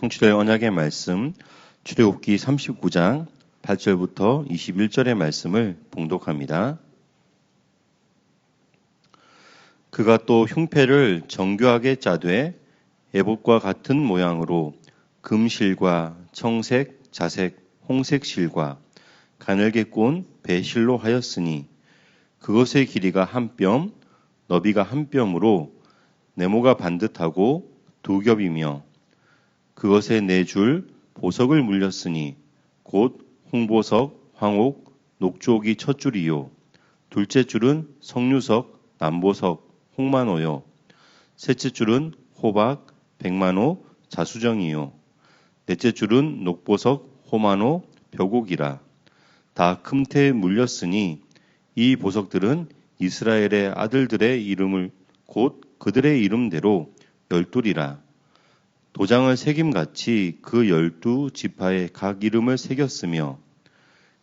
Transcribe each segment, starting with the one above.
성취될 언약의 말씀, 출애굽기 39장 8절부터 21절의 말씀을 봉독합니다. 그가 또 흉패를 정교하게 짜되 에봇과 같은 모양으로 금실과 청색, 자색, 홍색 실과 가늘게 꼰 배실로 하였으니 그것의 길이가 한 뼘, 너비가 한 뼘으로 네모가 반듯하고 두 겹이며 그것에 네 줄 보석을 물렸으니 곧 홍보석, 황옥, 녹조기 첫 줄이요. 둘째 줄은 석류석, 남보석, 홍만호요. 셋째 줄은 호박, 백만호, 자수정이요. 넷째 줄은 녹보석, 호만호, 벼곡이라. 다 금태에 물렸으니 이 보석들은 이스라엘의 아들들의 이름을 곧 그들의 이름대로 12이라. 도장을 새김같이 그 12지파의 각 이름을 새겼으며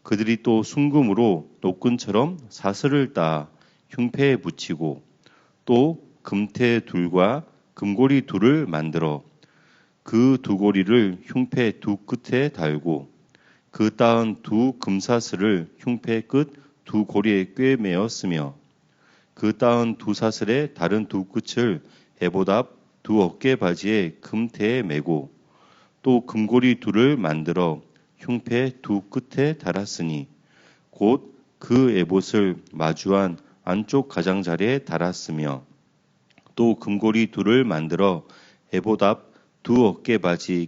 그들이 또 순금으로 노끈처럼 사슬을 따 흉패에 붙이고 또 금태 둘과 금고리 둘을 만들어 그 두 고리를 흉패 두 끝에 달고 그 따은 두 금사슬을 흉패 끝 두 고리에 꿰매었으며 그 따은 두 사슬의 다른 두 끝을 에봇 앞 두 어깨 바지에 금태에 매고 또 금고리 둘을 만들어 흉패 두 끝에 달았으니 곧 그 에봇을 마주한 안쪽 가장자리에 달았으며 또 금고리 둘을 만들어 에봇 앞 두 어깨 바지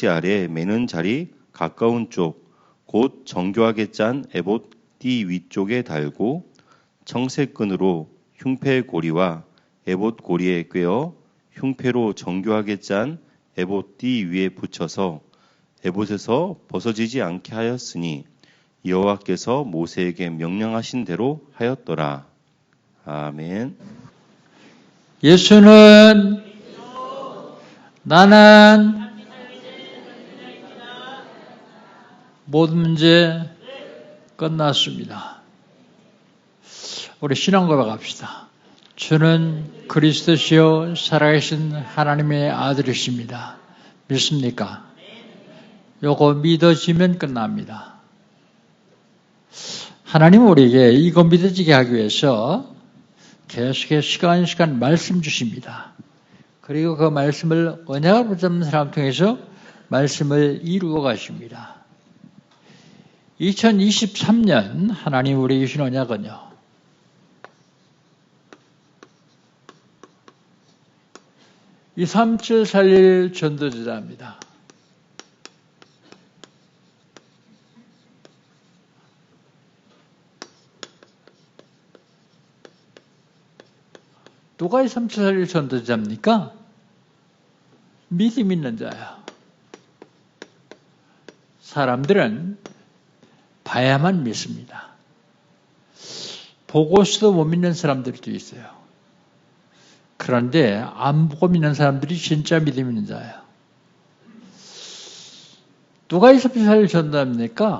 아래에 매는 자리 가까운 쪽 곧 정교하게 짠 에봇 띠 위쪽에 달고 청색 끈으로 흉패 고리와 에봇 고리에 꿰어 흉패로 정교하게 짠 에봇 띠 위에 붙여서 에봇에서 벗어지지 않게 하였으니 여호와께서 모세에게 명령하신 대로 하였더라. 아멘. 예수는 나는 모든 문제 끝났습니다. 우리 신앙 고백합시다. 주는 그리스도시요 살아계신 하나님의 아들이십니다. 믿습니까? 요거 믿어지면 끝납니다. 하나님은 우리에게 이거 믿어지게 하기 위해서 계속해서 시간 말씀 주십니다. 그리고 그 말씀을 언약을 붙잡는 사람 통해서 말씀을 이루어 가십니다. 2023년 하나님 우리에게 주신 언약은요. 이 3.7 살릴 전도제자입니다. 누가 이 3.7 살릴 전도제자입니까? 믿음 있는 자예요. 사람들은 봐야만 믿습니다. 보고서도 못 믿는 사람들도 있어요. 그런데 안 보고 믿는 사람들이 진짜 믿음 있는 자예요. 누가 이 3.7 살릴 전도합니까?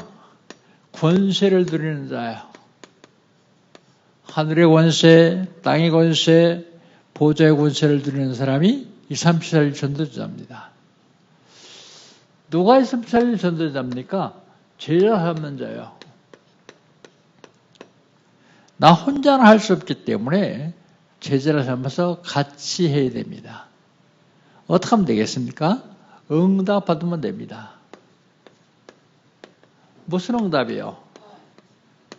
권세를 누리는 자예요. 하늘의 권세, 땅의 권세, 보좌의 권세를 누리는 사람이 이 3.7 살릴 전도자입니다. 누가 이 3.7 살릴 전도자입니까? 제자 삼는 자예요. 나 혼자는 할 수 없기 때문에 제자를 삼아서 같이 해야 됩니다. 어떻게 하면 되겠습니까? 응답 받으면 됩니다. 무슨 응답이요?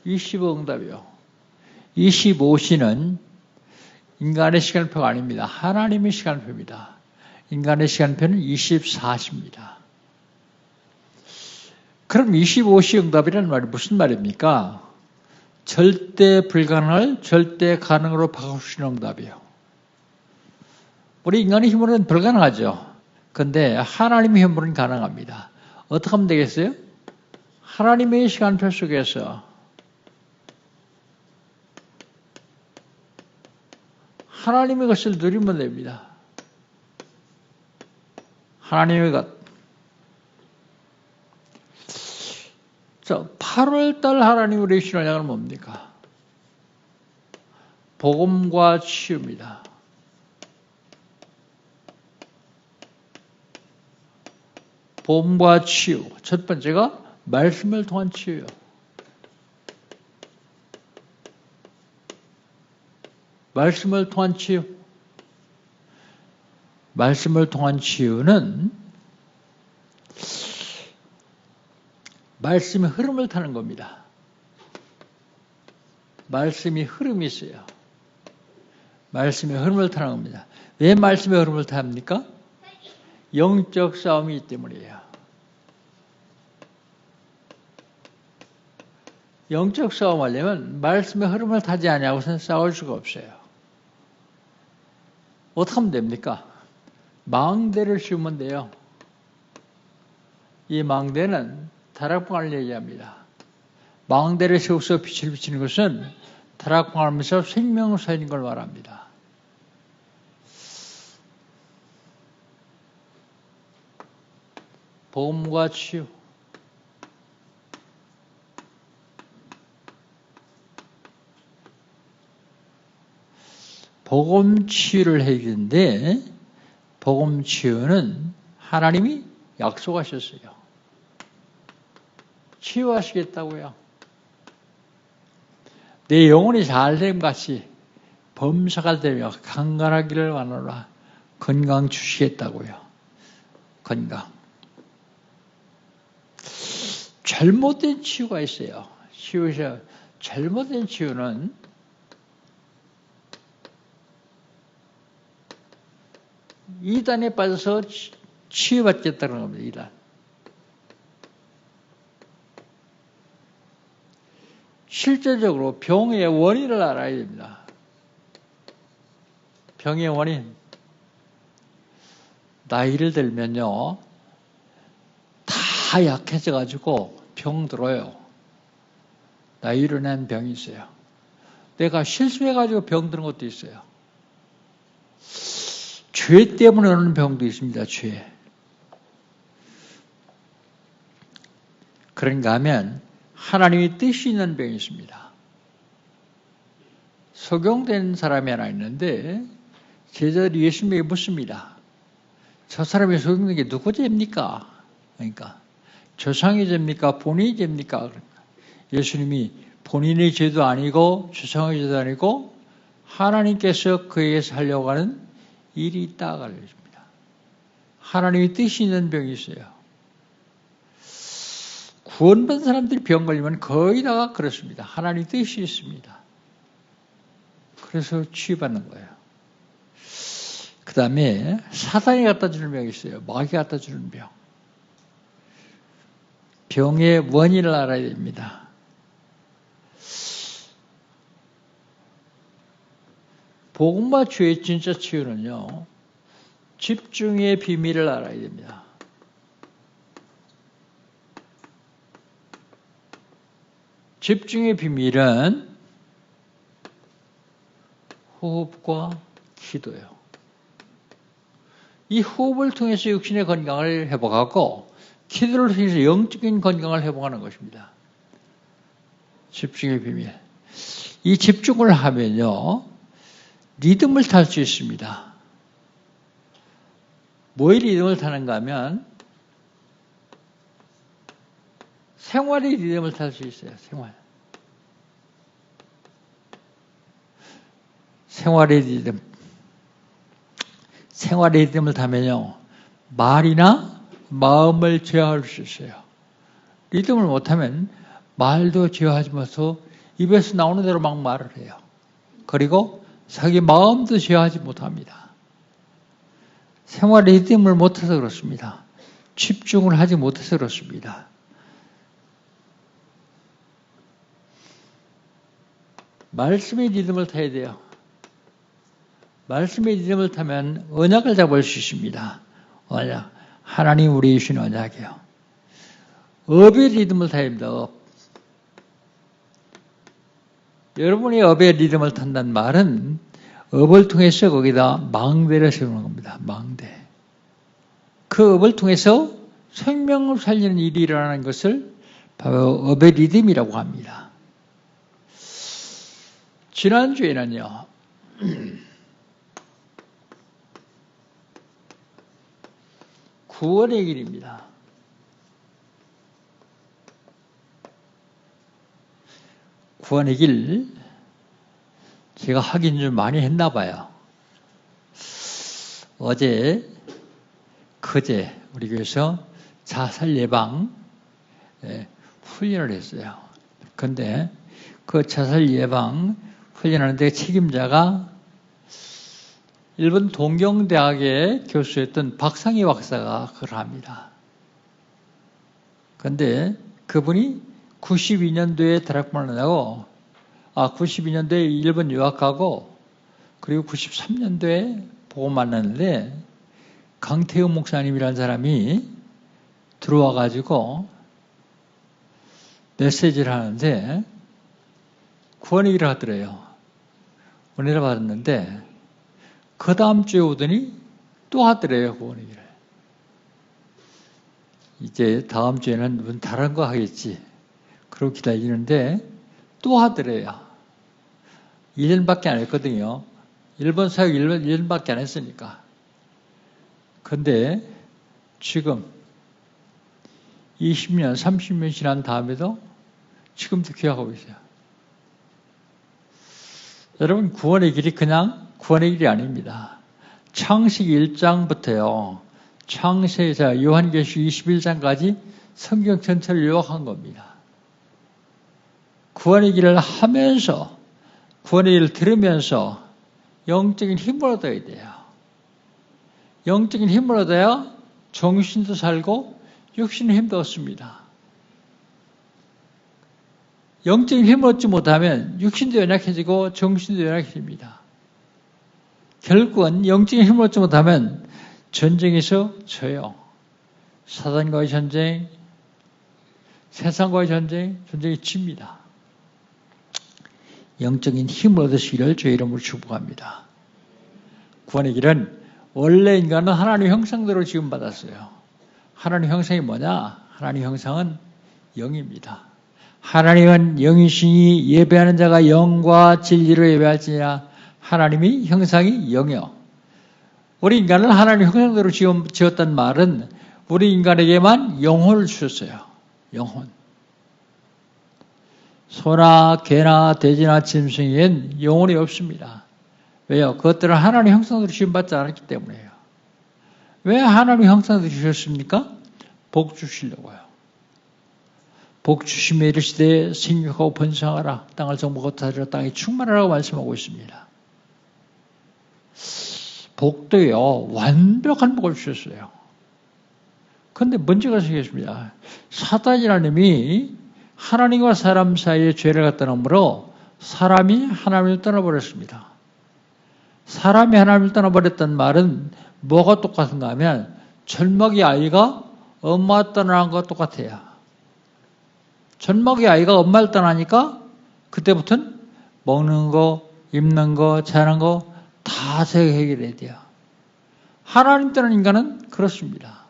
25 응답이요. 25시는 인간의 시간표가 아닙니다. 하나님의 시간표입니다. 인간의 시간표는 24시입니다. 그럼 25시 응답이라는 말이 무슨 말입니까? 절대 불가능을 절대 가능으로 바꾸시는 응답이에요. 우리 인간의 힘으로는 불가능하죠. 그런데 하나님의 힘으로는 가능합니다. 어떻게 하면 되겠어요? 하나님의 시간표 속에서 하나님의 것을 누리면 됩니다. 하나님의 것. 자, 8월달 하나님 우리의 신앙은 뭡니까? 복음과 치유입니다. 복음과 치유. 첫 번째가 말씀을 통한 치유예요. 말씀을 통한 치유. 말씀을 통한 치유는 말씀의 흐름을 타는 겁니다. 말씀이 흐름이 있어요. 말씀의 흐름을 타는 겁니다. 왜 말씀의 흐름을 탑니까? 영적 싸움이 있기 때문이에요. 영적 싸움 하려면 말씀의 흐름을 타지 않냐고서는 싸울 수가 없어요. 어떻게 하면 됩니까? 망대를 씌우면 돼요. 이 망대는 다락방을 얘기합니다. 망대를 세워서 빛을 비치는 것은 다락방을 하면서 생명을 살리는 걸 말합니다. 복음과 치유. 복음 치유를 해야 되는데 복음 치유는 하나님이 약속하셨어요. 치유하시겠다고요. 내 영혼이 잘됨 같이 범사가 되며 강건하기를 원하노라. 건강 주시겠다고요. 건강. 잘못된 치유가 있어요. 치유에서 잘못된 치유는 이단에 빠져서 치유받겠다는 겁니다. 이단. 실제적으로 병의 원인을 알아야 됩니다. 병의 원인. 나이를 들면요. 다 약해져가지고 병 들어요. 나이로 난 병이 있어요. 내가 실수해가지고 병 드는 것도 있어요. 죄 때문에 오는 병도 있습니다. 죄. 그런가 하면 하나님의 뜻이 있는 병이 있습니다. 소경된 사람이 하나 있는데 제자들이 예수님에게 묻습니다. 저 사람이 소경된 게 누구 죄입니까? 그러니까 조상의 죄입니까? 본인의 죄입니까? 예수님이 본인의 죄도 아니고 조상의 죄도 아니고 하나님께서 그에게서 하려고 하는 일이 있다고 알려줍니다. 하나님의 뜻이 있는 병이 있어요. 구원받은 사람들이 병 걸리면 거의 다가 그렇습니다. 하나님의 뜻이 있습니다. 그래서 치유받는 거예요. 그 다음에 사단이 갖다 주는 병이 있어요. 마귀가 갖다 주는 병. 병의 원인을 알아야 됩니다. 복음과 죄의 진짜 치유는요. 집중의 비밀을 알아야 됩니다. 집중의 비밀은 호흡과 기도예요. 이 호흡을 통해서 육신의 건강을 회복하고 기도를 통해서 영적인 건강을 회복하는 것입니다. 집중의 비밀. 이 집중을 하면요. 리듬을 탈 수 있습니다. 뭐의 리듬을 타는가 하면 생활의 리듬을 탈 수 있어요. 생활의 리듬. 생활의 리듬을 타면요. 말이나 마음을 제어할 수 있어요. 리듬을 못하면 말도 제어하지 못해서 입에서 나오는 대로 막 말을 해요. 그리고 자기 마음도 제어하지 못합니다. 생활의 리듬을 못해서 그렇습니다. 집중을 하지 못해서 그렇습니다. 말씀의 리듬을 타야 돼요. 말씀의 리듬을 타면 언약을 잡을 수 있습니다. 언약. 하나님 우리 주신 언약이요. 업의 리듬을 타야 됩니다. 업. 여러분이 업의 리듬을 탄다는 말은 업을 통해서 거기다 망대를 세우는 겁니다. 망대. 그 업을 통해서 생명을 살리는 일이 일어나는 것을 바로 업의 리듬이라고 합니다. 지난주에는요. 구원의 길입니다. 구원의 길 제가 하긴 좀 많이 했나 봐요. 어제, 그제 우리 교회에서 자살 예방 훈련을 했어요. 그런데 그 자살 예방 훈련하는데 책임자가 일본 동경대학의 교수였던 박상희 박사가 그걸 합니다. 그런데 그분이 92년도에 대학원을 나고 92년도에 일본 유학하고 그리고 93년도에 보고 만났는데 강태우 목사님이라는 사람이 들어와 가지고 메시지를 하는데 구원 얘기를 하더래요. 은혜를 받았는데 그 다음 주에 오더니 또 하더래요. 구원 얘기를. 이제 다음 주에는 무슨 다른 거 하겠지. 그러고 기다리는데 또 하더래요. 1년밖에 안 했거든요. 일본 사역 1년밖에 안 했으니까. 근데 지금 20년, 30년 지난 다음에도 지금도 기억하고 있어요. 여러분, 구원의 길이 그냥 구원의 길이 아닙니다. 창세기 1장부터요. 창세기자 요한계시록 21장까지 성경 전체를 요약한 겁니다. 구원의 길을 하면서 구원의 길을 들으면서 영적인 힘을 얻어야 돼요. 영적인 힘을 얻어야 정신도 살고 육신의 힘도 얻습니다. 영적인 힘을 얻지 못하면 육신도 연약해지고 정신도 연약해집니다. 결국은 영적인 힘을 얻지 못하면 전쟁에서 져요. 사단과의 전쟁, 세상과의 전쟁, 전쟁이 집니다. 영적인 힘을 얻으시기를 주의 이름으로 축복합니다. 구원의 길은 원래 인간은 하나님의 형상대로 지음받았어요. 하나님의 형상이 뭐냐? 하나님의 형상은 영입니다. 하나님은 영이시니 예배하는 자가 영과 진리로 예배할지니라. 하나님이 형상이 영이요. 우리 인간을 하나님의 형상대로 지었단 말은 우리 인간에게만 영혼을 주셨어요. 영혼. 소나 개나 돼지나 짐승에겐 영혼이 없습니다. 왜요? 그것들은 하나님의 형상대로 지음받지 않았기 때문에요. 왜 하나님의 형상대로 주셨습니까? 복 주시려고요. 복 주심에 이르시되 생육하고 번성하라. 땅을 정복하고 다스리라. 땅이 충만하라고 말씀하고 있습니다. 복도요. 완벽한 복을 주셨어요. 그런데 문제가 생겼습니다. 사단이라는 놈이 하나님과 사람 사이에 죄를 갖다 놓으므로 사람이 하나님을 떠나버렸습니다. 사람이 하나님을 떠나버렸다는 말은 뭐가 똑같은가 하면 젖먹이 아이가 엄마 떠나는 것과 똑같아요. 젖먹이 아이가 엄마를 떠나니까 그때부터는 먹는 거, 입는 거, 자는 거 다 해결해야 돼요. 하나님 떠난 인간은 그렇습니다.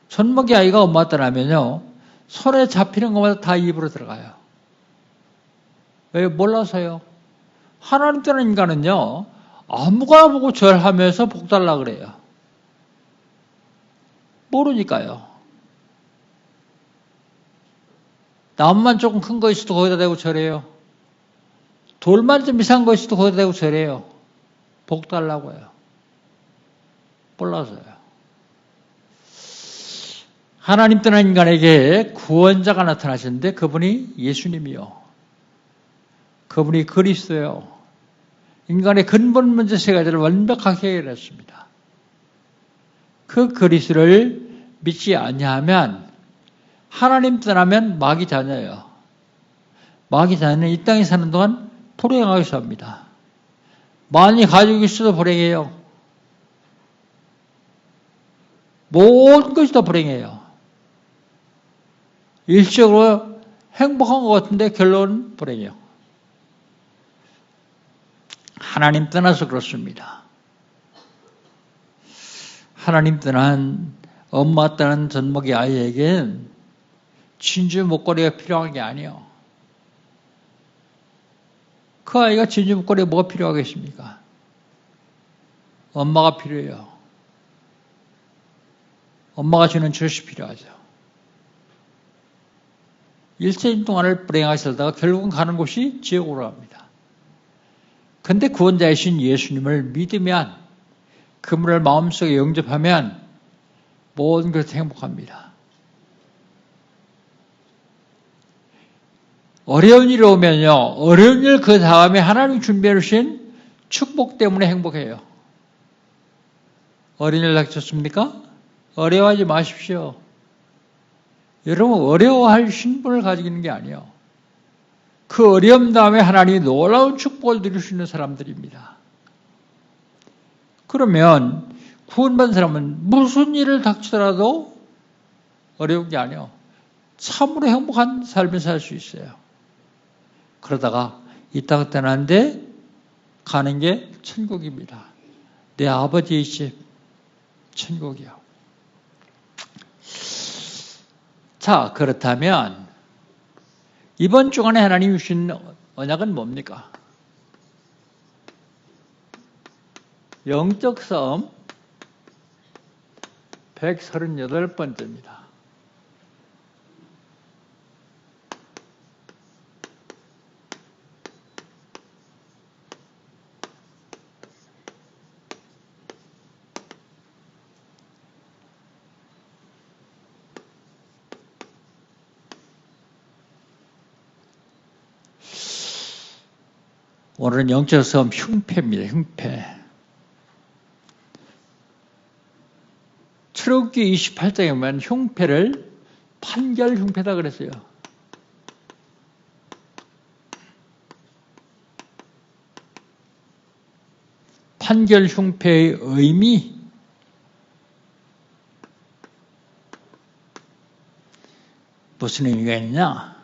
젖먹이 아이가 엄마 떠나면요. 손에 잡히는 것마다 다 입으로 들어가요. 왜? 몰라서요. 하나님 떠난 인간은요. 아무거나 보고 절하면서 복 달라 그래요. 모르니까요. 나무만 조금 큰 거 있어도 거기다 대고 절해요. 돌만 좀 이상한 거 있어도 거기다 대고 절해요. 복 달라고요. 몰라서요. 하나님 떠난 인간에게 구원자가 나타나셨는데 그분이 예수님이요. 그분이 그리스도요. 인간의 근본 문제 세 가지를 완벽하게 해결했습니다. 그 그리스도를 믿지 아니하면 하나님 떠나면 마귀 자녀예요. 마귀 자녀는 이 땅에 사는 동안 불행하게 삽니다. 많이 가지고 있어도 불행해요. 모든 것이 다 불행해요. 일시적으로 행복한 것 같은데 결론은 불행해요. 하나님 떠나서 그렇습니다. 하나님 떠난 엄마 떠난 젖먹이 아이에겐 진주 목걸이가 필요한 게 아니에요. 그 아이가 진주 목걸이가 뭐가 필요하겠습니까? 엄마가 필요해요. 엄마가 주는 젖이 필요하죠. 일생 동안을 불행하시다가 결국은 가는 곳이 지옥으로 갑니다. 근데 구원자이신 예수님을 믿으면, 그분을 마음속에 영접하면 모든 것이 행복합니다. 어려운 일이 오면요, 어려운 일 그 다음에 하나님이 준비해 주신 축복 때문에 행복해요. 어려운 일 닥쳤습니까? 어려워하지 마십시오. 여러분, 어려워할 신분을 가지고 있는 게 아니에요. 그 어려움 다음에 하나님이 놀라운 축복을 누릴 수 있는 사람들입니다. 그러면 구원받은 사람은 무슨 일을 닥치더라도 어려운 게 아니에요. 참으로 행복한 삶을 살 수 있어요. 그러다가 이 땅을 떠나는데 가는 게 천국입니다. 내 아버지의 집, 천국이요. 자, 그렇다면 이번 주간에 하나님이 주신 언약은 뭡니까? 영적 싸움 138번째입니다. 오늘은 영적 싸움 흉패입니다. 흉패. 출애굽기 28장에 보면 흉패를 판결 흉패다 그랬어요. 판결 흉패의 의미, 무슨 의미가 있냐?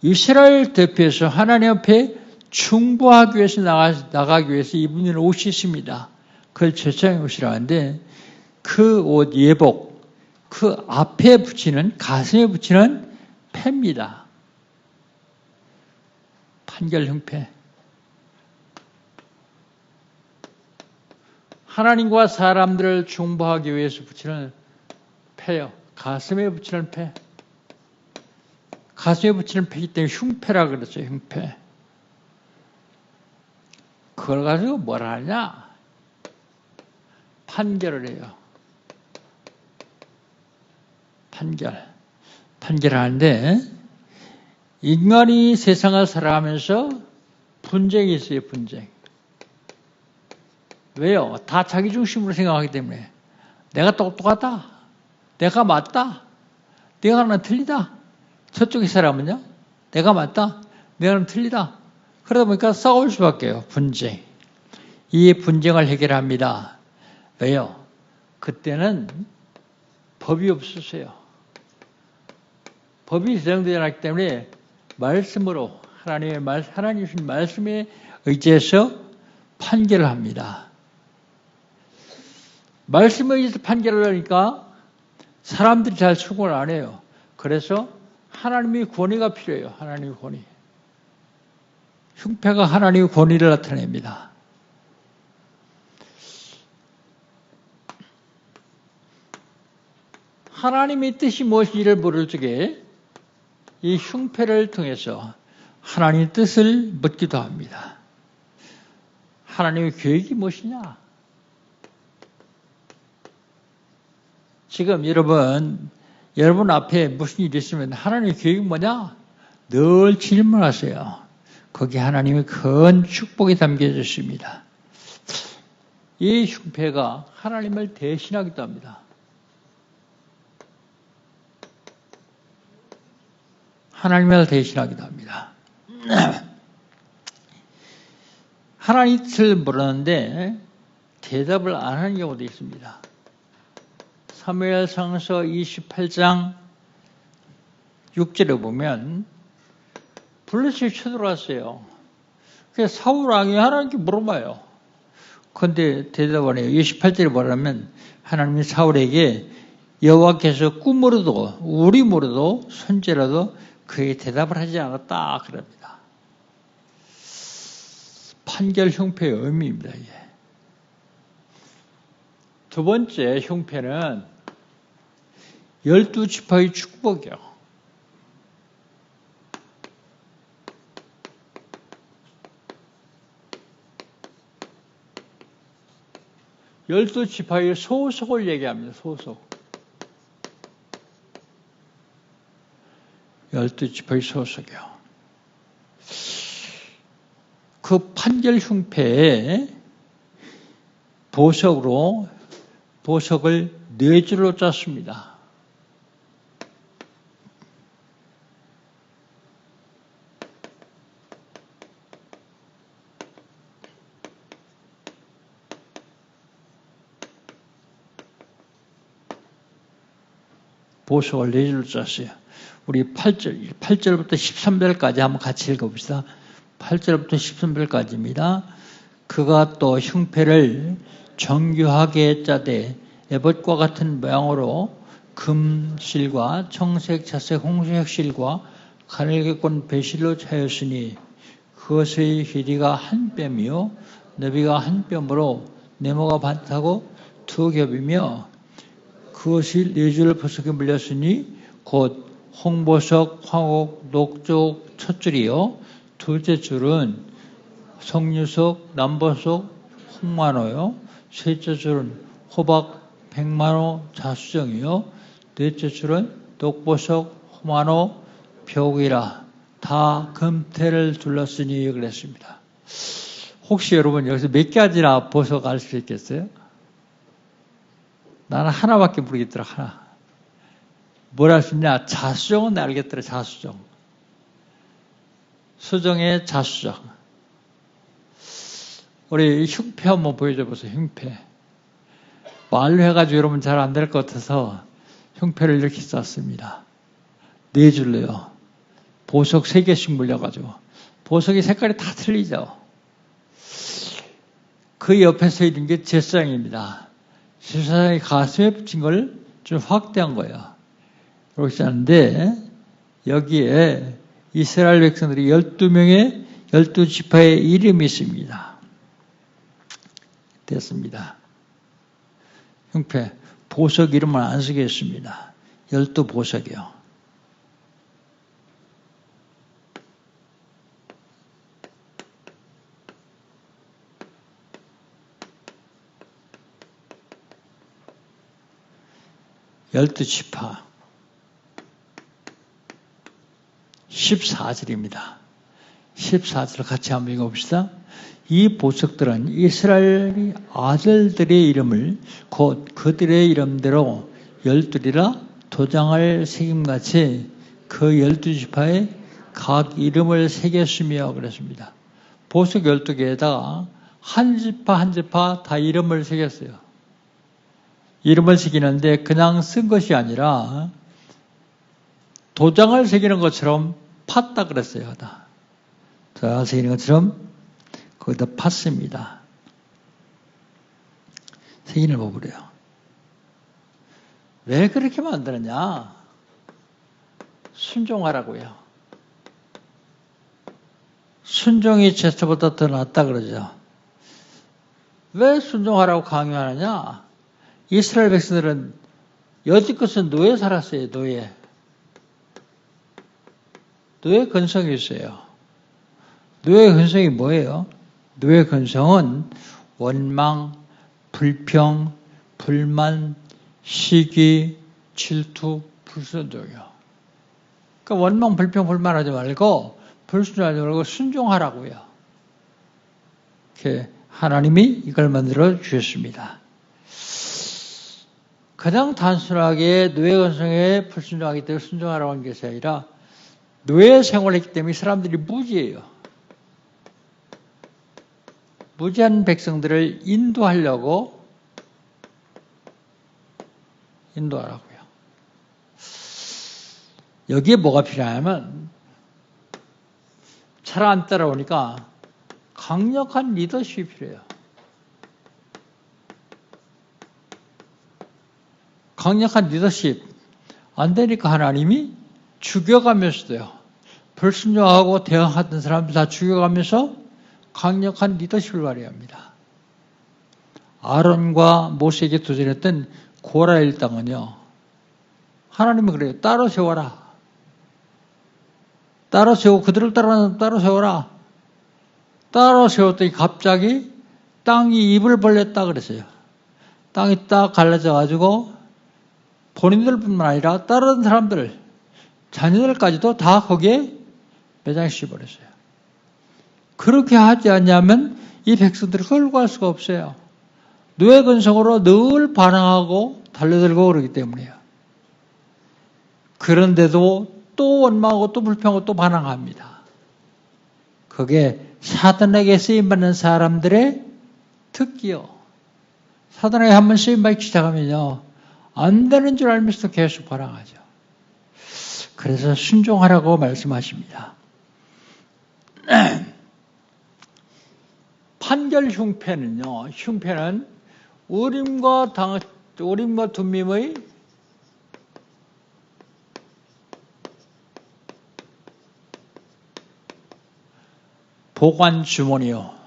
이스라엘 대표해서 하나님 앞에 중보하기 위해서 나가기 위해서 입는 옷이 있습니다. 그걸 제사장의 옷이라 하는데 그 옷 예복, 그 앞에 붙이는, 가슴에 붙이는 패입니다. 판결 흉패. 하나님과 사람들을 중보하기 위해서 붙이는 패요. 가슴에 붙이는 패. 가슴에 붙이는 패이기 때문에 흉패라 그랬어요. 흉패. 그걸 가지고 뭘 하냐? 판결을 해요. 판결하는데 인간이 세상을 살아가면서 분쟁이 있어요. 분쟁. 왜요? 다 자기 중심으로 생각하기 때문에 내가 똑똑하다, 내가 맞다, 내가 하나 틀리다. 저쪽의 사람은요, 내가 맞다, 내가 하나 틀리다. 그러다 보니까 싸울 수밖에 없어요. 분쟁. 이 분쟁을 해결합니다. 왜요? 그때는 법이 없었어요. 법이 제정되지 않았기 때문에 말씀으로, 하나님 주신 말씀에 의지해서 판결을 합니다. 말씀에 의해서 판결을 하니까 사람들이 잘 수긍을 안 해요. 그래서 하나님의 권위가 필요해요. 하나님의 권위. 흉패가 하나님의 권위를 나타냅니다. 하나님의 뜻이 무엇인지를 모를 적에 이 흉패를 통해서 하나님의 뜻을 묻기도 합니다. 하나님의 계획이 무엇이냐? 지금 여러분 앞에 무슨 일이 있으면 하나님의 계획이 뭐냐? 늘 질문하세요. 거기에 하나님의 큰 축복이 담겨져 있습니다. 이 흉패가 하나님을 대신하기도 합니다. 하나님을 대신하기도 합니다. 하나님 뜻을 물었는데 대답을 안 하는 경우도 있습니다. 사무엘상서 28장 6절에 보면 블레셋이 쳐들어왔어요. 그래서 사울 왕이 하나님께 물어봐요. 그런데 대답 안 해요. 28절에 뭐냐면 하나님이 사울에게 여호와께서 꿈으로도 우림으로도 손재라도 그에게 대답을 하지 않았다 그럽니다. 판결 흉패의 의미입니다. 이게. 두 번째 흉패는 12지파의 축복이요. 12지파의 소속을 얘기합니다. 소속. 12지파의 소속이요. 그 판결 흉패에 보석을 4줄로 짰습니다. 보석을 4줄로 짰어요. 우리 8절부터 13절까지 한번 같이 읽어봅시다. 8절부터 13절까지입니다. 그가 또 흉패를 정교하게 짜되 에봇과 같은 모양으로 금실과 청색, 자색, 홍색 실과 가늘게 꼰 배실로 차였으니 그것의 길이가 한 뼘이요 너비가 한 뼘으로 네모가 반타고 2겹이며 그것이 4줄 보석에 물렸으니 곧 홍보석, 황옥, 녹족 첫 줄이요 둘째 줄은 석류석, 남보석, 홍만호요 셋째 줄은 호박, 백만호, 자수정이요 넷째 줄은 녹보석, 호만호, 벽이라 다 금태를 둘렀으니 그랬습니다. 혹시 여러분 여기서 몇 가지나 보석 알 수 있겠어요? 나는 하나밖에 모르겠더라. 하나. 뭘 알 수 있냐? 자수정은 알겠더라. 자수정. 수정의 자수정. 우리 흉패 한번 보여줘 보세요. 흉패. 말로 해가지고 여러분 잘 안 될 것 같아서 흉패를 이렇게 썼습니다. 4줄로요. 보석 3개씩 물려가지고. 보석의 색깔이 다 틀리죠. 그 옆에 서 있는 게 제사장입니다. 제사장이 가슴에 붙인 걸 좀 확대한 거예요. 이렇게 하는데 여기에 이스라엘 백성들이 12명의 12지파의 이름이 있습니다. 됐습니다. 흉패, 보석 이름을 안 쓰겠습니다. 12보석이요. 열두 지파 14절입니다. 14절 같이 한번 읽어봅시다. 이 보석들은 이스라엘 아들들의 이름을 곧 그들의 이름대로 12이라 도장을 새김같이 그 12지파에 각 이름을 새겼으며 그랬습니다. 보석 12개에다가 한 지파 한 지파 다 이름을 새겼어요. 이름을 새기는데 그냥 쓴 것이 아니라 도장을 새기는 것처럼 팠다 그랬어요. 도장을 새기는 것처럼 거기다 팠습니다. 새기는 법으로요. 왜 그렇게 만들었냐? 순종하라고요. 순종이 제사보다 더 낫다 그러죠. 왜 순종하라고 강요하느냐? 이스라엘 백성들은 여지껏은 노예 살았어요. 노예 근성이 있어요. 노예 근성이 뭐예요? 노예 근성은 원망, 불평, 불만, 시기, 질투, 불순종이요. 그러니까 원망, 불평, 불만하지 말고 불순종하지 말고 순종하라고요. 이렇게 하나님이 이걸 만들어 주셨습니다. 그냥 단순하게 노예 근성에 불순종하기 때문에 순종하라고 하는 것이 아니라 노예 생활을 했기 때문에 사람들이 무지예요. 무지한 백성들을 인도하라고요. 여기에 뭐가 필요하냐면 잘 안 따라오니까 강력한 리더십이 필요해요. 강력한 리더십 안 되니까 하나님이 죽여가면서도요. 불순종하고 대항하던 사람들 다 죽여가면서 강력한 리더십을 발휘합니다. 아론과 모세에게 도전했던 고라 일당은요. 하나님은 그래요. 따로 세워라. 따로 세우고 그들을 따로 세워라. 따로 세웠더니 갑자기 땅이 입을 벌렸다 그랬어요. 땅이 딱 갈라져가지고 본인들뿐만 아니라 다른 사람들, 자녀들까지도 다 거기에 매장시켜버렸어요. 그렇게 하지 않냐면 이 백성들을 끌고 갈 수가 없어요. 노예 근성으로 늘 반항하고 달려들고 그러기 때문이에요. 그런데도 또 원망하고 또 불평하고 또 반항합니다. 그게 사단에게 쓰임받는 사람들의 특기요. 사단에게 한번 쓰임받기 시작하면요, 안 되는 줄 알면서도 계속 반항하죠. 그래서 순종하라고 말씀하십니다. 판결 흉패는요, 흉패는 우림과 둠밈의 보관 주머니요.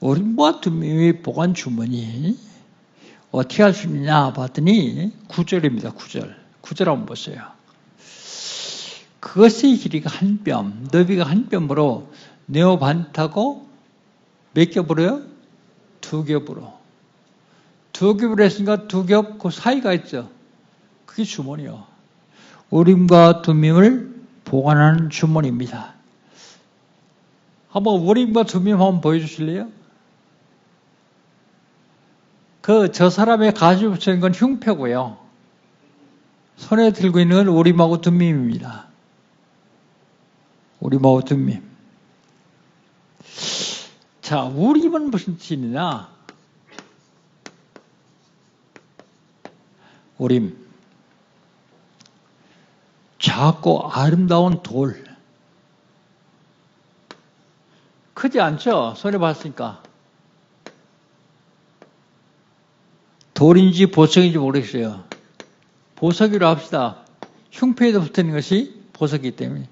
우림과 둠밈의 보관 주머니 어떻게 할 수 있느냐 봤더니 9절입니다. 9절 한번 보세요. 그것의 길이가 한 뼘, 너비가 한 뼘으로 네오 반타고 몇 겹으로요? 2겹으로. 2겹으로 했으니까 2겹 그 사이가 있죠. 그게 주머니요. 우림과 둠밈을 보관하는 주머니입니다. 한번 우림과 둠밈 한번 보여주실래요? 저 사람의 가지고 붙여있는 건 흉패고요. 손에 들고 있는 건 우림하고 둠밈입니다. 우림하고 둠밈. 자, 우림은 무슨 뜻이냐? 우림. 작고 아름다운 돌. 크지 않죠? 손에 봤으니까. 돌인지 보석인지 모르겠어요. 보석이로 합시다. 흉패에도 붙는 것이 보석이기 때문에.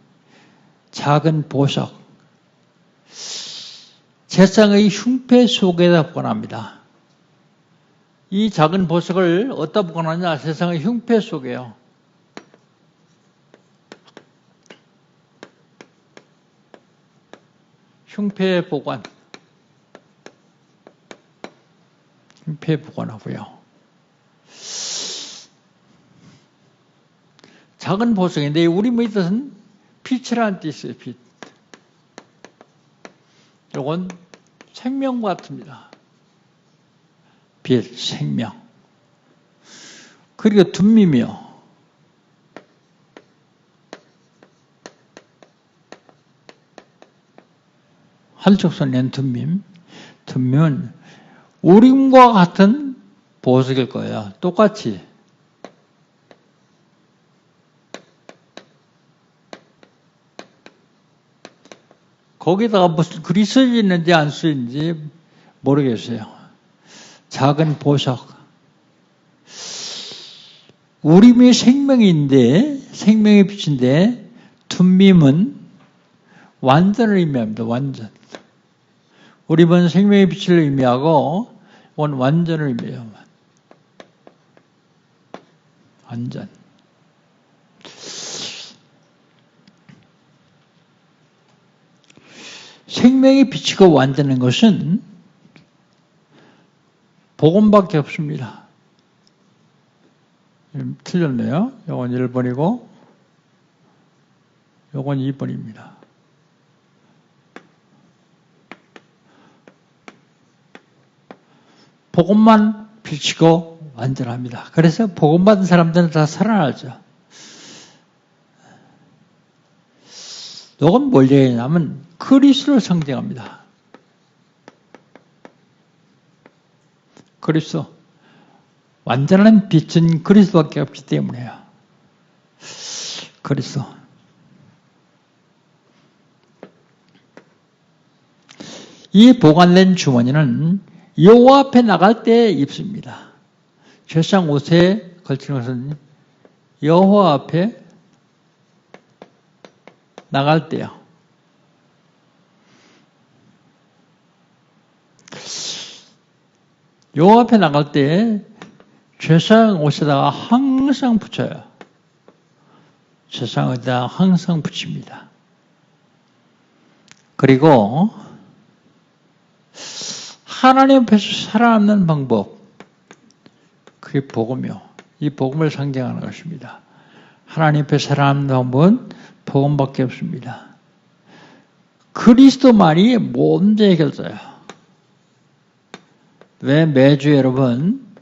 작은 보석. 세상의 흉패 속에다 보관합니다. 이 작은 보석을 어디다 보관하냐? 세상의 흉패 속에요. 흉패 보관. 흉패 보관하고요. 작은 보석인데 우림의 뜻은 빛이라는 뜻이에요. 빛. 이건 생명과 같습니다. 빛, 생명. 그리고 둠밈이요. 한쪽선 낸 둠밈. 둠밈은 우림과 같은 보석일 거예요. 똑같이. 거기다가 무슨 글이 써져 있는지 안 써져 있는지 모르겠어요. 작은 보석. 우림이 생명인데, 생명의 빛인데, 둠밈은 완전을 의미합니다. 완전. 우림은 생명의 빛을 의미하고, 이건 완전을 의미해요. 완전. 생명이 비치고 완전한 것은 복음밖에 없습니다. 틀렸네요. 이건 1번이고 이건 2번입니다. 복음만 비치고 완전합니다. 그래서 복음 받은 사람들은 다 살아나죠. 이건 뭘 얘기하냐면 그리스도를 상징합니다. 그리스도. 완전한 빛은 그리스도밖에 없기 때문에요. 그리스도. 이 보관된 주머니는 여호와 앞에 나갈 때 입습니다. 제사장 옷에 걸치는 것은 여호와 앞에 나갈 때요. 여호와 앞에 나갈 때 제사장 옷에다가 항상 붙여요. 제사장 옷에다가 항상 붙입니다. 그리고 하나님 앞에서 살아남는 방법, 그게 복음이요. 이 복음을 상징하는 것입니다. 하나님 앞에 살아남는 방법은 복음밖에 없습니다. 그리스도만이 모든 문제 해결자예요. 왜 매주 여러분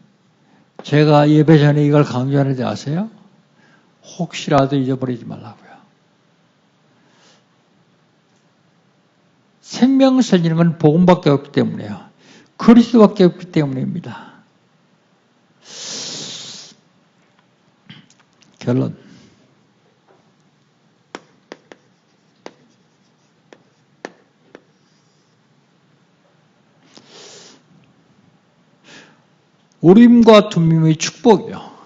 제가 예배 전에 이걸 강조하는지 아세요? 혹시라도 잊어버리지 말라고요. 생명 살리는 건 복음밖에 없기 때문에요. 그리스도밖에 없기 때문입니다. 결론. 우림과 둠밈의 축복이요.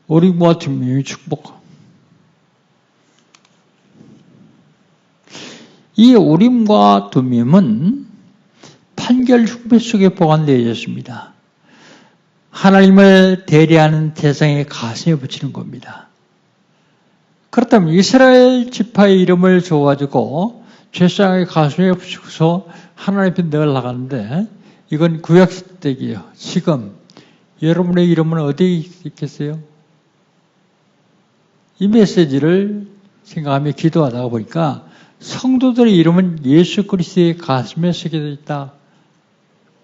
우림과 둠밈의 축복. 이 우림과 둠밈은 판결 흉패 속에 보관되어 있습니다. 하나님을 대리하는 대상의 가슴에 붙이는 겁니다. 그렇다면 이스라엘 지파의 이름을 줘가지고 죄상의 가슴에 붙이고서 하나님 앞에 늘 나가는데 이건 구약시대기예요. 지금 여러분의 이름은 어디에 있겠어요? 이 메시지를 생각하며 기도하다가 보니까 성도들의 이름은 예수 그리스도의 가슴에 새겨져 있다.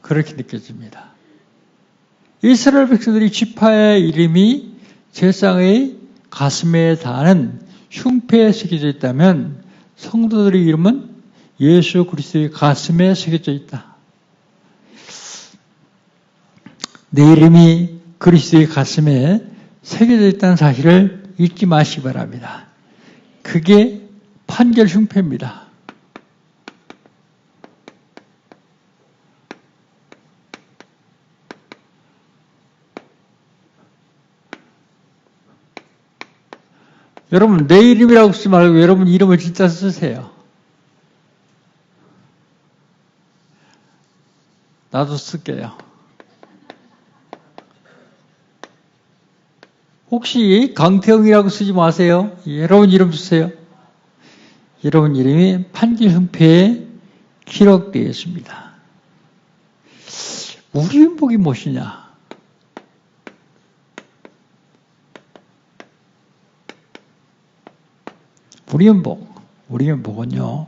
그렇게 느껴집니다. 이스라엘 백성들이 지파의 이름이 제사장의 가슴에 닿는 흉패에 새겨져 있다면 성도들의 이름은 예수 그리스도의 가슴에 새겨져 있다. 내 이름이 그리스도의 가슴에 새겨져 있다는 사실을 잊지 마시기 바랍니다. 그게 판결 흉패입니다. 여러분 내 이름이라고 쓰지 말고 여러분 이름을 진짜 쓰세요. 나도 쓸게요. 혹시 강태형이라고 쓰지 마세요. 여러분 이름 쓰세요. 여러분 이름이 판결 흉패에 기록되어 있습니다. 우리 행복이 무엇이냐? 우리 행복은요,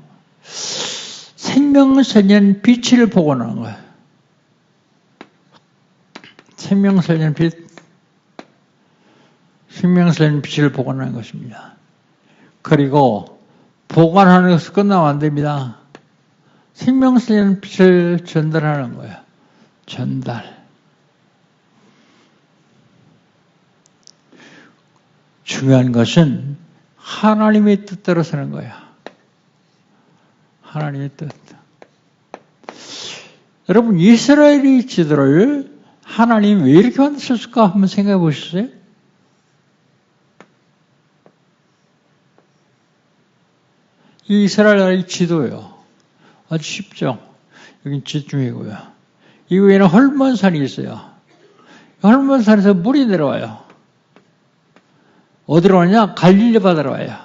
생명살리는 빛을 복원하는 거예요. 생명살리는 빛을 복원하는 것입니다. 그리고 보관하는 것을 끝나면 안 됩니다. 생명살리는 빛을 전달하는 거예요. 전달. 중요한 것은 하나님의 뜻대로 사는 거예요. 하나님의 뜻. 여러분 이스라엘의 지도를 하나님 왜 이렇게 만드셨을까 한번 생각해 보셨어요? 이 이스라엘의 지도요. 아주 쉽죠. 여긴 지중해고요. 이 위에는 헐몬산이 있어요. 헐몬산에서 물이 내려와요. 어디로 오느냐? 갈릴리 바다로 와요.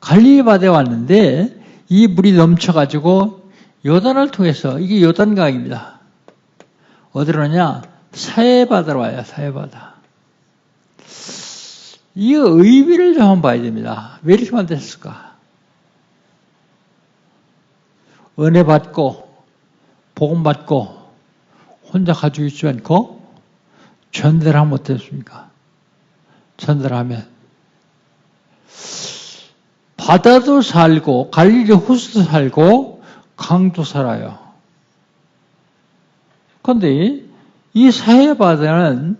갈릴리 바다에 왔는데 이 물이 넘쳐가지고 요단을 통해서 이게 요단강입니다. 어디로 오느냐? 사해바다로 와요. 사해바다. 이 의미를 좀 한번 봐야 됩니다. 왜 이렇게 만들었을까? 은혜 받고 복음 받고 혼자 가지고 있지 않고 전달하면 어땠습니까? 전달하면 바다도 살고 갈릴리 호수도 살고 강도 살아요. 그런데 이 사해바다는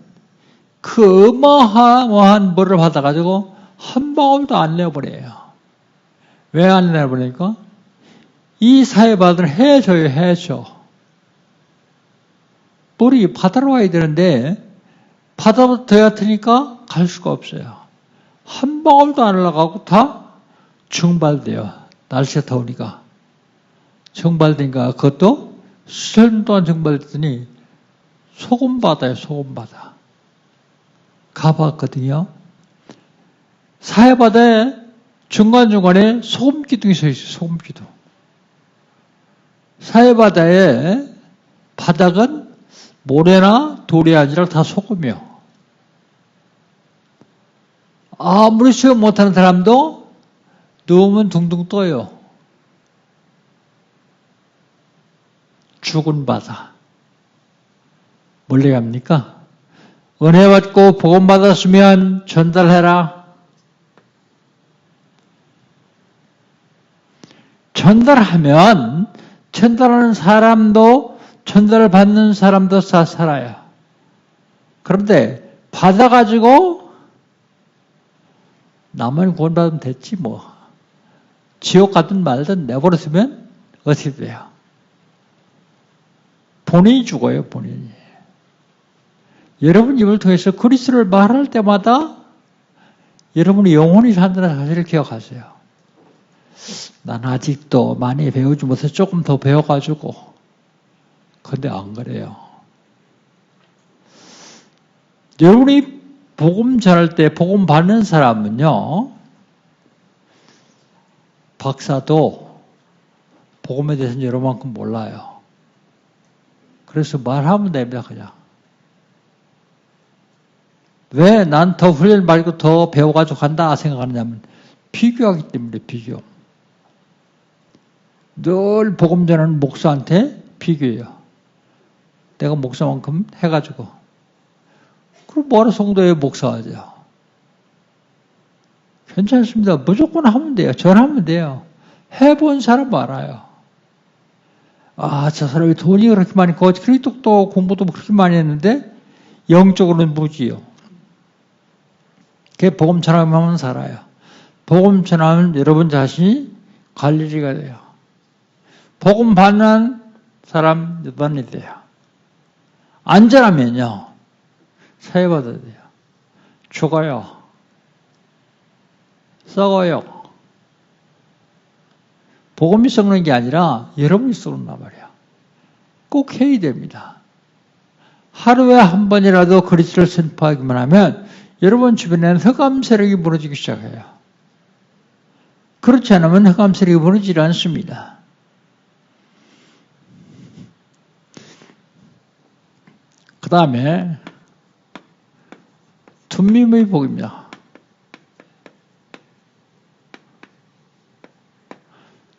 그 어마어마한 물을 받아가지고 한 방울도 안 내버려요. 왜 안 내버리니까? 이 사해바다는 해줘요, 해줘. 물이 바다로 와야 되는데 바다보다 더 얕으니까 갈 수가 없어요. 한 방울도 안 올라가고 다 증발돼요. 날씨가 더우니까. 정발되니까 그것도 수천 동안 정발됐더니 소금바다예요. 소금바다. 가봤거든요. 사해바다에 중간중간에 소금기둥이 서 있어요. 소금기둥. 사해바다의 바닥은 모래나 돌이 아니라 다 소금이요. 아무리 수영 못하는 사람도 누우면 둥둥 떠요. 죽은 바다. 멀리 갑니까? 은혜 받고 복음 받았으면 전달해라. 전달하면 전달하는 사람도 전달을 받는 사람도 다 살아요. 그런데 받아가지고 나만 구원받으면 됐지 뭐. 지옥 가든 말든 내버렸으면 어떻게 돼요? 본인이 죽어요. 본인이. 여러분 입을 통해서 그리스도를 말할 때마다 여러분이 영혼이 산다는 사실을 기억하세요. 난 아직도 많이 배우지 못해서 조금 더 배워가지고. 근데 안 그래요. 여러분이 복음 전할 때 복음 받는 사람은요. 박사도 복음에 대해서는 여러분만큼 몰라요. 그래서 말하면 됩니다. 그냥. 왜 난 더 훈련 받고 더 배워가지고 간다 생각하느냐면 비교하기 때문에 비교. 늘 복음 전하는 목사한테 비교해요. 내가 목사만큼 해가지고. 그럼 뭐하러 성도에 목사하죠? 괜찮습니다. 무조건 하면 돼요. 전하면 돼요. 해본 사람 알아요. 아, 저 사람이 돈이 그렇게 많이 있고 그리스도 공부도 그렇게 많이 했는데 영적으로는 무지요. 그게 복음 전하면 살아요. 복음 전하면 여러분 자신이 관리가 돼요. 복음 받는 사람 여단이 돼요. 안전하면요. 사회받아야 돼요. 죽어요. 썩어요. 복음이 썩는 게 아니라 여러분이 썩는단 말이야. 꼭 해야 됩니다. 하루에 한 번이라도 그리스도를 선포하기만 하면 여러분 주변에는 흑암 세력이 무너지기 시작해요. 그렇지 않으면 흑암 세력이 무너지지 않습니다. 그 다음에 둔밈의 복입니다.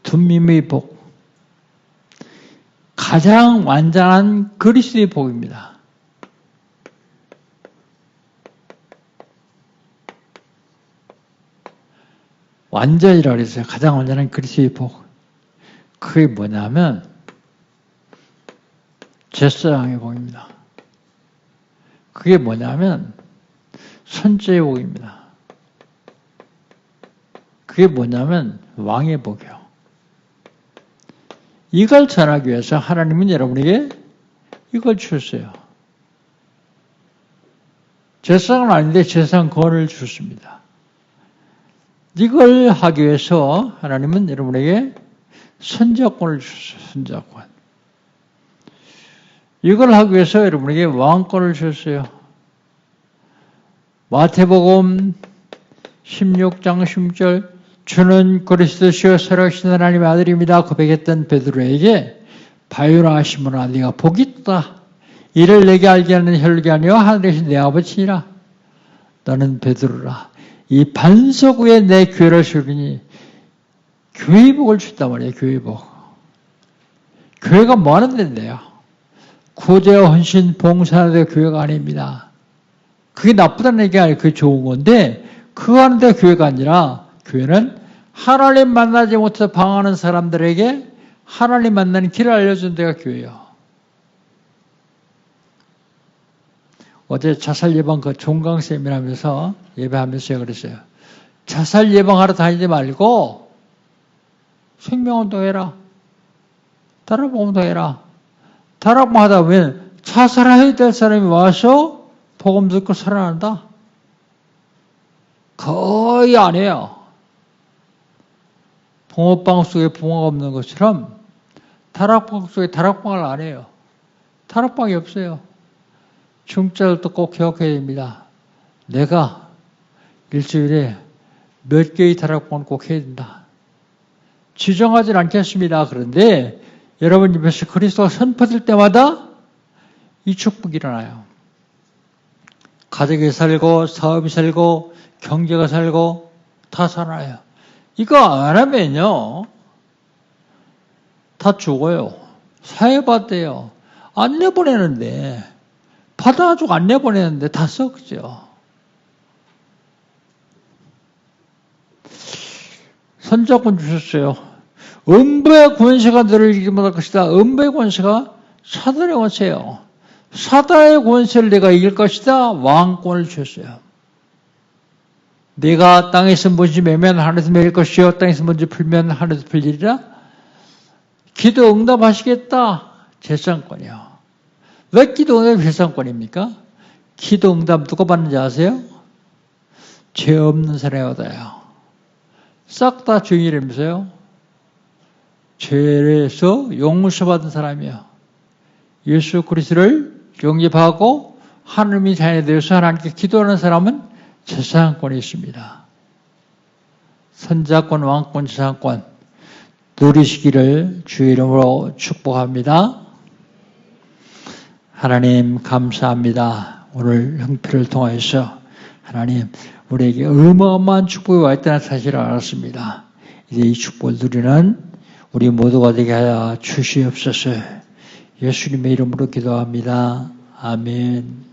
둔밈의 복. 가장 완전한 그리스도의 복입니다. 완전이라고 그랬어요. 가장 완전한 그리스도의 복. 그게 뭐냐면 제사장의 복입니다. 그게 뭐냐면 선지의 복입니다. 그게 뭐냐면 왕의 복이요. 이걸 전하기 위해서 하나님은 여러분에게 이걸 주셨어요. 제사장은 아닌데 제사장 권을 주셨습니다. 이걸 하기 위해서 하나님은 여러분에게 선지자권을 주셨어요. 선지자권. 이걸 하기 위해서 여러분에게 왕권을 주셨어요. 마태복음 16장 16절 주는 그리스도시요 살아계신 하나님의 아들입니다. 고백했던 베드로에게 바요나 시몬아 네가 복이 있다. 이를 내게 알게 하는 혈육이 아니요 하늘에신 내 아버지니라. 너는 베드로라. 이 반석 위에 내 교회를 세우리니 교회의 복을 줬단 말이에요. 교회의 복. 교회가 뭐 하는 데인데요? 구제와 헌신, 봉사하는 데 교회가 아닙니다. 그게 나쁘다는 얘기가 아니에요. 그게 좋은 건데 그거 하는 데 교회가 아니라 교회는 하나님 만나지 못해서 방황하는 사람들에게 하나님 만나는 길을 알려주는 데가 교회예요. 어제 자살 예방 그 종강 세미나 하면서 예배하면서 제가 그랬어요. 자살 예방하러 다니지 말고 생명운동 해라. 다락방운동 해라. 다락방 하다 보면 자살해야 될 사람이 와서 복음 듣고 살아난다. 거의 안 해요. 붕어빵 속에 붕어가 없는 것처럼 다락방 속에 다락방을 안 해요. 다락방이 없어요. 중자들도 꼭 기억해야 됩니다. 내가 일주일에 몇 개의 다락방을 꼭 해야 된다. 지정하진 않겠습니다. 그런데 여러분 입에서 그리스도가 선포될 때마다 이 축복이 일어나요. 가족이 살고 사업이 살고 경제가 살고 다 살아요. 이거 안 하면요. 다 죽어요. 사회받대요. 안 내보내는데 받아가지고 안 내보내는데 다 썩죠. 선자권 주셨어요. 음부의 권세가 너를 이기게 못할 것이다. 음부의 권세가 사단의 권세예요. 사단의 권세를 내가 이길 것이다. 왕권을 주셨어요. 내가 땅에서 뭔지 매면 하늘에서 매일 것이요 땅에서 뭔지 풀면 하늘에서 풀리리라. 기도 응답하시겠다. 재산권이요. 왜 기도 응답이 재산권입니까? 기도 응답 누가 받는지 아세요? 죄 없는 사람이 받아요. 싹 다 죄인이라면서요. 죄에서 용서받은 사람이요. 예수 그리스도를 영접하고 하나님의 자녀 되어서 하나님께 기도하는 사람은 재산권이 있습니다. 선자권, 왕권, 재산권 누리시기를 주의 이름으로 축복합니다. 하나님 감사합니다. 오늘 형편을 통해서 하나님 우리에게 어마어마한 축복이 와 있다는 사실을 알았습니다. 이제 이 축복을 누리는 우리 모두가 되게 하여 주시옵소서. 예수님의 이름으로 기도합니다. 아멘.